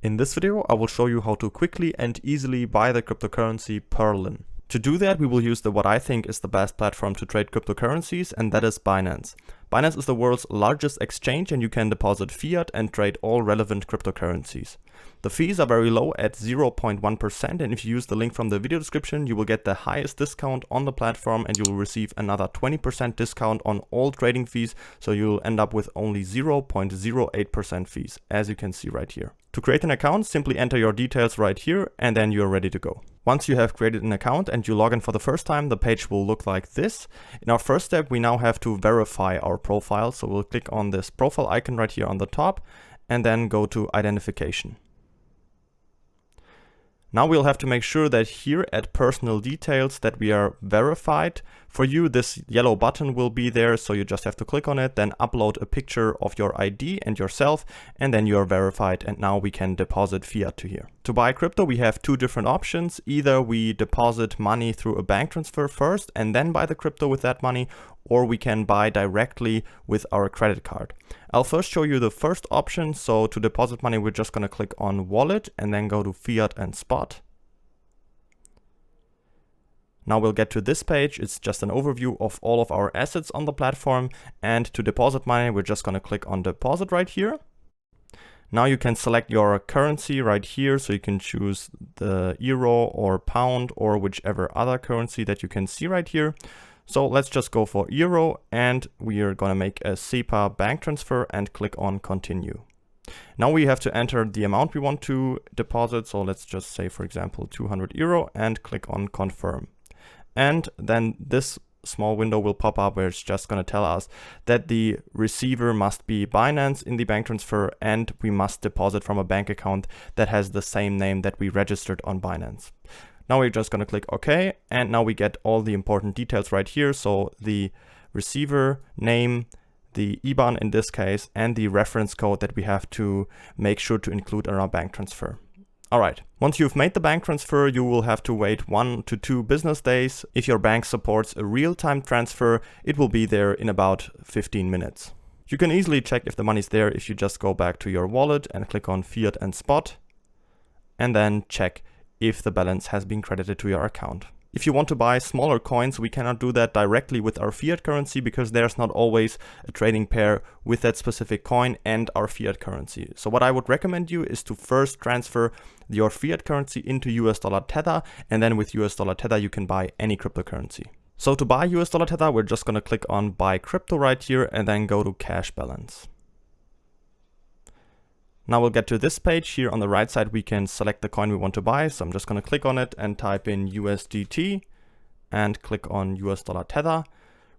In this video, I will show you how to quickly and easily buy the cryptocurrency Perlin. To do that, we will use what I think is the best platform to trade cryptocurrencies, and that is Binance. Binance is the world's largest exchange, and you can deposit fiat and trade all relevant cryptocurrencies. The fees are very low at 0.1%, and if you use the link from the video description, you will get the highest discount on the platform, and you will receive another 20% discount on all trading fees, so you'll end up with only 0.08% fees, as you can see right here. To create an account, simply enter your details right here, and then you're ready to go. Once you have created an account and you log in for the first time, the page will look like this. In our first step, we now have to verify our profile, so we'll click on this profile icon right here on the top, and then go to identification. Now we'll have to make sure that here at personal details that we are verified. For you, this yellow button will be there, so you just have to click on it, then upload a picture of your ID and yourself, and then you are verified, and now we can deposit fiat to here. To buy crypto, we have two different options. Either we deposit money through a bank transfer first and then buy the crypto with that money, or we can buy directly with our credit card. I'll first show you the first option. So to deposit money, we're just going to click on wallet and then go to fiat and spot. Now we'll get to this page. It's just an overview of all of our assets on the platform. And to deposit money, we're just going to click on deposit right here. Now you can select your currency right here. So you can choose the euro or pound or whichever other currency that you can see right here. So let's just go for euro, and we are going to make a SEPA bank transfer and click on continue. Now we have to enter the amount we want to deposit. So let's just say, for example, 200 euro and click on confirm. And then this small window will pop up where it's just going to tell us that the receiver must be Binance in the bank transfer, and we must deposit from a bank account that has the same name that we registered on Binance. Now we're just going to click OK, and now we get all the important details right here. So the receiver name, the IBAN in this case, and the reference code that we have to make sure to include in our bank transfer. All right, once you've made the bank transfer, you will have to wait 1 to 2 business days. If your bank supports a real-time transfer, it will be there in about 15 minutes. You can easily check if the money's there if you just go back to your wallet and click on fiat and spot, and then check if the balance has been credited to your account. If you want to buy smaller coins, we cannot do that directly with our fiat currency because there's not always a trading pair with that specific coin and our fiat currency. So what I would recommend you is to first transfer your fiat currency into US dollar Tether, and then with US dollar Tether you can buy any cryptocurrency. So to buy US dollar Tether, we're just going to click on buy crypto right here and then go to cash balance. Now we'll get to this page. Here on the right side, we can select the coin we want to buy. So I'm just going to click on it and type in USDT and click on US dollar Tether.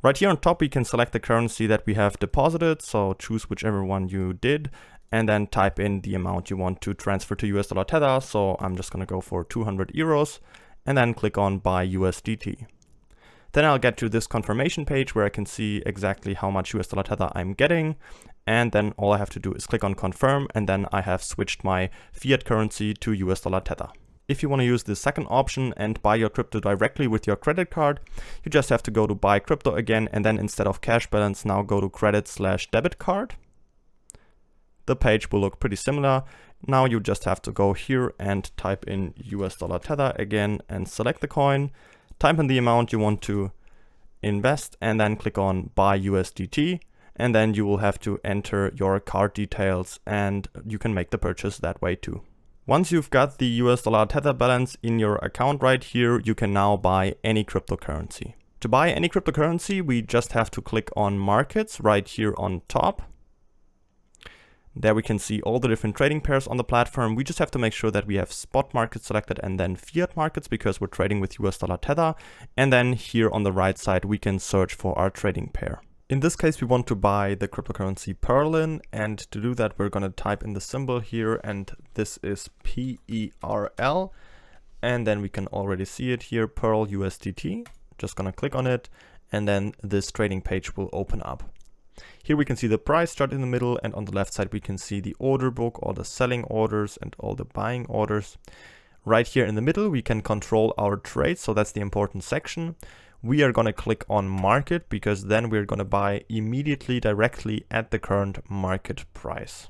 Right here on top, we can select the currency that we have deposited. So choose whichever one you did and then type in the amount you want to transfer to US dollar Tether. So I'm just going to go for 200 euros and then click on buy USDT. Then I'll get to this confirmation page where I can see exactly how much US dollar Tether I'm getting. And then all I have to do is click on confirm, and then I have switched my fiat currency to US dollar Tether. If you want to use the second option and buy your crypto directly with your credit card, you just have to go to buy crypto again, and then instead of cash balance, now go to credit/debit card. The page will look pretty similar. Now you just have to go here and type in US dollar Tether again and select the coin, type in the amount you want to invest, and then click on buy USDT. And then you will have to enter your card details, and you can make the purchase that way too. Once you've got the US dollar Tether balance in your account right here, you can now buy any cryptocurrency. To buy any cryptocurrency, we just have to click on markets right here on top. There we can see all the different trading pairs on the platform. We just have to make sure that we have spot markets selected and then fiat markets because we're trading with US dollar Tether. And then here on the right side, we can search for our trading pair. In this case, we want to buy the cryptocurrency Perlin, and to do that, we're going to type in the symbol here, and this is PERL, and then we can already see it here, PERL USDT. Just going to click on it, and then this trading page will open up. Here we can see the price chart in the middle, and on the left side, we can see the order book, all the selling orders and all the buying orders. Right here in the middle, we can control our trades, so that's the important section. We are going to click on market because then we're going to buy immediately directly at the current market price.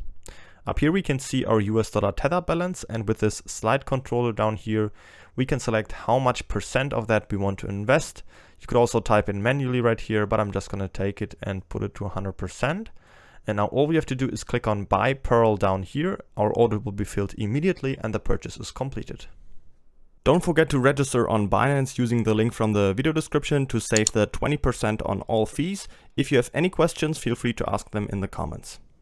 Up here we can see our US dollar Tether balance, and with this slide controller down here, we can select how much % of that we want to invest. You could also type in manually right here, but I'm just going to take it and put it to 100%. And now all we have to do is click on buy PERL down here. Our order will be filled immediately and the purchase is completed. Don't forget to register on Binance using the link from the video description to save the 20% on all fees. If you have any questions, feel free to ask them in the comments.